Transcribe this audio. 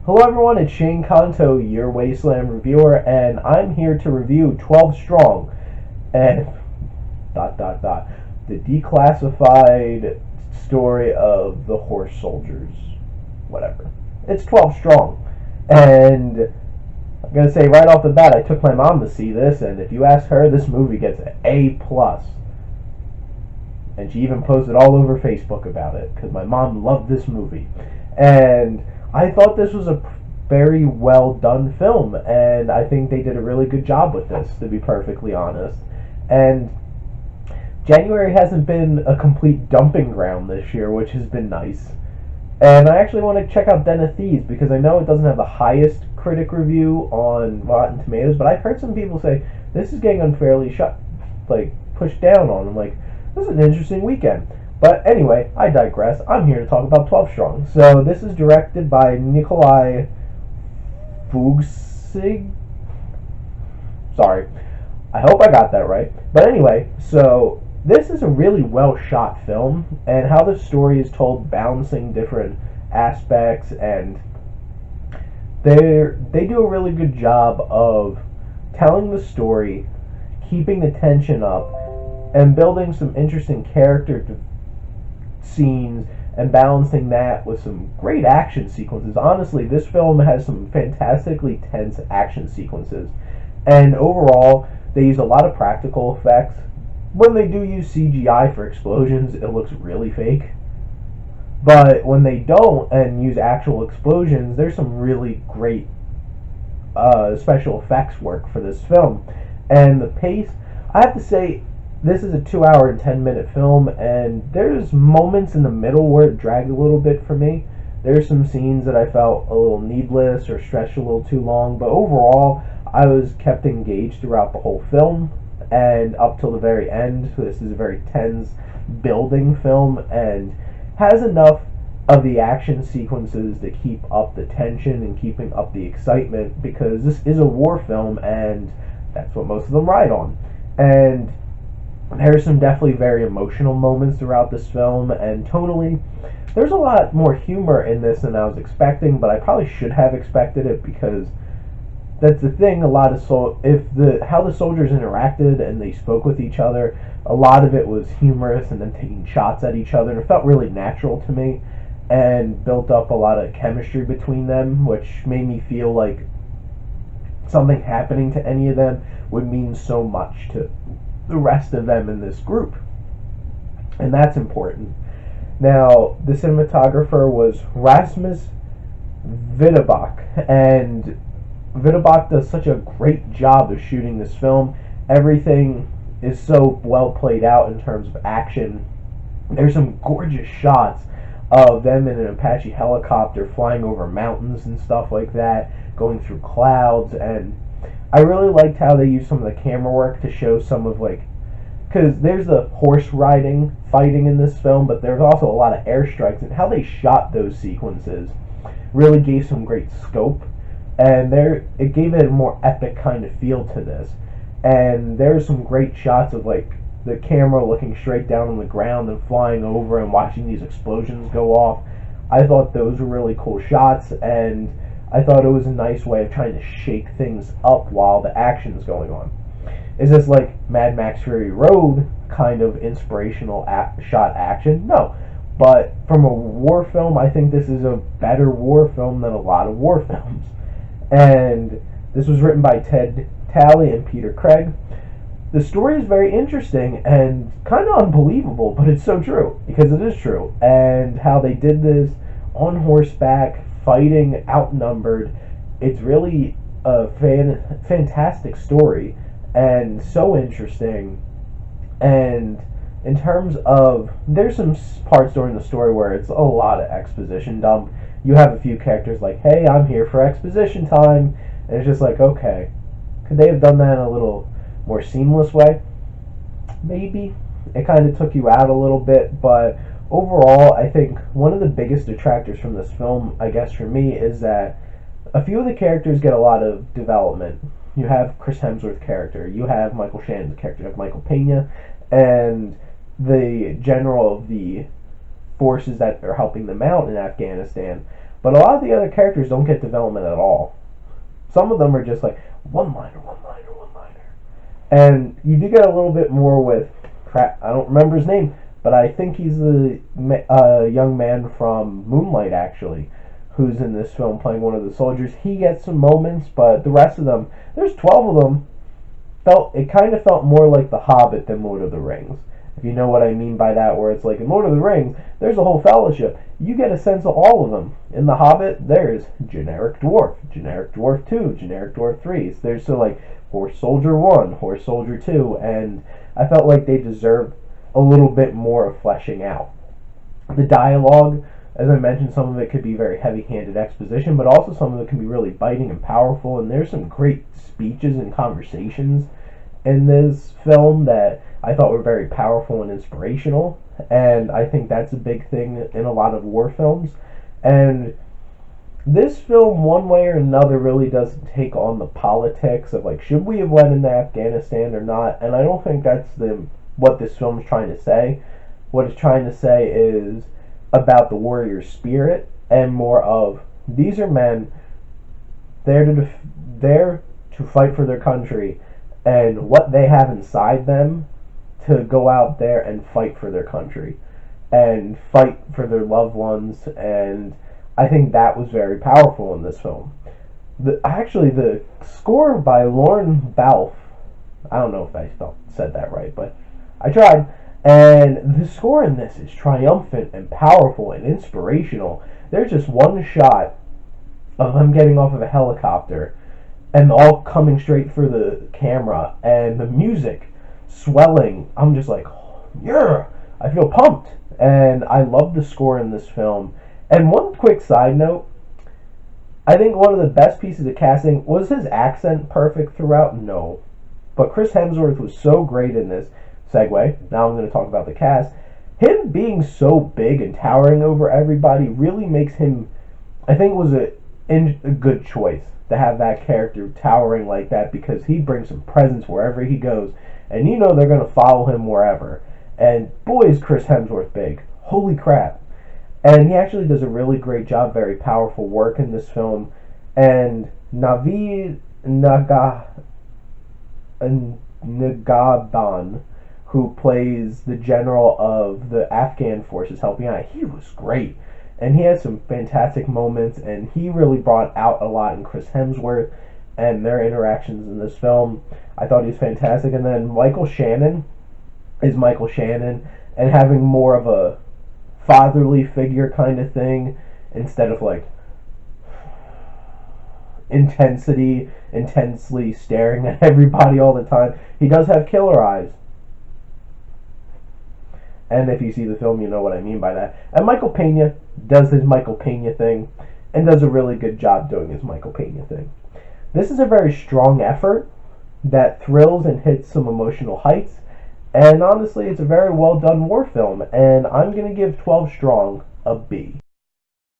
Hello everyone, it's Shane Kanto, your Wasteland reviewer, and I'm here to review 12 Strong and the declassified story of the horse soldiers. Whatever. It's 12 Strong. And I'm gonna say right off the bat, I took my mom to see this, and if you ask her, this movie gets an A+. And she even posted all over Facebook about it, because my mom loved this movie. And I thought this was a very well done film, and I think they did a really good job with this, to be perfectly honest. And January hasn't been a complete dumping ground this year, which has been nice. And I actually want to check out Den of Thieves, because I know it doesn't have the highest critic review on Rotten Tomatoes, but I've heard some people say this is getting unfairly pushed down on. I'm like, this is an interesting weekend. But anyway, I digress. I'm here to talk about 12 Strong. So this is directed by Nikolai Fugsig. Sorry. I hope I got that right. But anyway, so this is a really well shot film, and how the story is told, balancing different aspects, and they do a really good job of telling the story, keeping the tension up, and building some interesting character scenes and balancing that with some great action sequences. Honestly, this film has some fantastically tense action sequences, and overall they use a lot of practical effects. When they do use CGI for explosions, it looks really fake, but when they don't and use actual explosions, there's some really great special effects work for this film. And the pace, I have to say, this is a 2 hour and 10-minute film, and there's moments in the middle where it dragged a little bit for me. There's some scenes that I felt a little needless or stretched a little too long, but overall, I was kept engaged throughout the whole film and up till the very end. This is a very tense building film and has enough of the action sequences to keep up the tension and keeping up the excitement, because this is a war film and that's what most of them ride on. And there's some definitely very emotional moments throughout this film, and totally there's a lot more humor in this than I was expecting, but I probably should have expected it, because that's the thing. A lot of how the soldiers interacted and they spoke with each other, a lot of it was humorous and then taking shots at each other, and it felt really natural to me and built up a lot of chemistry between them, which made me feel like something happening to any of them would mean so much to the rest of them in this group, and that's important. Now, the cinematographer was Rasmus Videbach, and Videbach does such a great job of shooting this film. Everything is so well played out in terms of action. There's some gorgeous shots of them in an Apache helicopter flying over mountains and stuff like that, going through clouds, and I really liked how they used some of the camera work to show some of, because there's the horse riding, fighting in this film, but there's also a lot of airstrikes, and how they shot those sequences really gave some great scope, and it gave it a more epic kind of feel to this. And there's some great shots of the camera looking straight down on the ground and flying over and watching these explosions go off. I thought those were really cool shots, and I thought it was a nice way of trying to shake things up while the action's going on. Is this like Mad Max Fury Road kind of inspirational shot action? No. But from a war film, I think this is a better war film than a lot of war films. And this was written by Ted Talley and Peter Craig. The story is very interesting and kind of unbelievable, but it's so true, because it is true. And how they did this on horseback, fighting outnumbered, it's really a fantastic story and so interesting. And in terms of, there's some parts during the story where it's a lot of exposition dump. You have a few characters like, hey, I'm here for exposition time, and it's just like, okay, could they have done that in a little more seamless way? Maybe. It kind of took you out a little bit, but overall, I think one of the biggest detractors from this film, I guess for me, is that a few of the characters get a lot of development. You have Chris Hemsworth's character, you have Michael Shannon's character, you have Michael Pena, and the general of the forces that are helping them out in Afghanistan. But a lot of the other characters don't get development at all. Some of them are just like one liner, one liner, one liner. And you do get a little bit more with, I don't remember his name, but I think he's the young man from Moonlight, actually, who's in this film playing one of the soldiers. He gets some moments, but the rest of them, there's 12 of them, it kind of felt more like The Hobbit than Lord of the Rings. If you know what I mean by that, where it's like in Lord of the Rings, there's a whole fellowship. You get a sense of all of them. In The Hobbit, there's generic dwarf 2, generic dwarf 3. There's so like Horse Soldier 1, Horse Soldier 2, and I felt like they deserved a little bit more of fleshing out. The dialogue, as I mentioned, some of it could be very heavy-handed exposition, but also some of it can be really biting and powerful, and there's some great speeches and conversations in this film that I thought were very powerful and inspirational, and I think that's a big thing in a lot of war films. And this film, one way or another, really doesn't take on the politics of like, should we have went into Afghanistan or not? And I don't think that's what this film is trying to say. What it's trying to say is about the warrior spirit, and more of, these are men there to fight for their country, and what they have inside them to go out there and fight for their country and fight for their loved ones. And I think that was very powerful in this film. The score by Lorne Balfe, I don't know if I said that right, but I tried. And the score in this is triumphant and powerful and inspirational. There's just one shot of them getting off of a helicopter and all coming straight for the camera, and the music swelling. I'm just like, yeah, I feel pumped. And I love the score in this film. And one quick side note, I think one of the best pieces of casting, was his accent perfect throughout? No. But Chris Hemsworth was so great in this. Segue, now I'm going to talk about the cast. Him being so big and towering over everybody really makes him, I think, was a good choice to have that character towering like that, because he brings some presence wherever he goes, and you know they're going to follow him wherever. And boy, is Chris Hemsworth big. Holy crap. And he actually does a really great job, very powerful work in this film. And Navid Nagaban, who plays the general of the Afghan forces helping out, he was great. And he had some fantastic moments, and he really brought out a lot in Chris Hemsworth and their interactions in this film. I thought he was fantastic. And then Michael Shannon is Michael Shannon, and having more of a fatherly figure kind of thing, instead of like intensely staring at everybody all the time. He does have killer eyes. And if you see the film, you know what I mean by that. And Michael Pena does his Michael Pena thing, and does a really good job doing his Michael Pena thing. This is a very strong effort that thrills and hits some emotional heights. And honestly, it's a very well done war film. And I'm going to give 12 Strong a B.